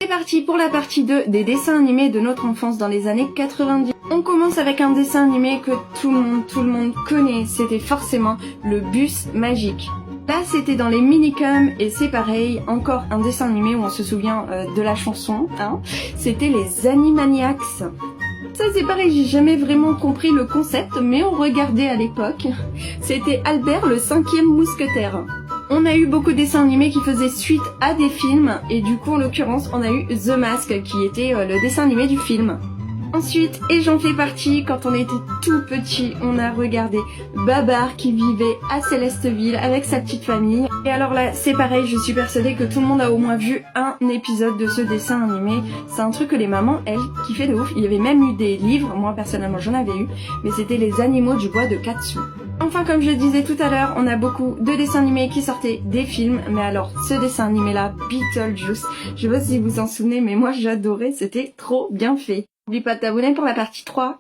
C'est parti pour la partie 2 des dessins animés de notre enfance dans les années 90. On commence avec un dessin animé que tout le monde connaît, c'était forcément le bus magique. Là c'était dans les Minicums et c'est pareil, encore un dessin animé où on se souvient de la chanson, hein. C'était les Animaniacs. Ça c'est pareil, j'ai jamais vraiment compris le concept, mais on regardait à l'époque. C'était Albert le 5e mousquetaire. On a eu beaucoup de dessins animés qui faisaient suite à des films, et du coup en l'occurrence on a eu The Mask qui était le dessin animé du film. Ensuite, et j'en fais partie, quand on était tout petit, on a regardé Babar qui vivait à Célesteville avec sa petite famille. Et alors là, c'est pareil, je suis persuadée que tout le monde a au moins vu un épisode de ce dessin animé. C'est un truc que les mamans, elles, kiffaient de ouf. Il y avait même eu des livres, moi personnellement j'en avais eu, mais c'était les animaux du bois de Katsu. Enfin, comme je le disais tout à l'heure, on a beaucoup de dessins animés qui sortaient des films, mais alors ce dessin animé là, Beetlejuice, je sais pas si vous vous en souvenez, mais moi j'adorais, c'était trop bien fait. N'oublie pas de t'abonner pour la partie 3.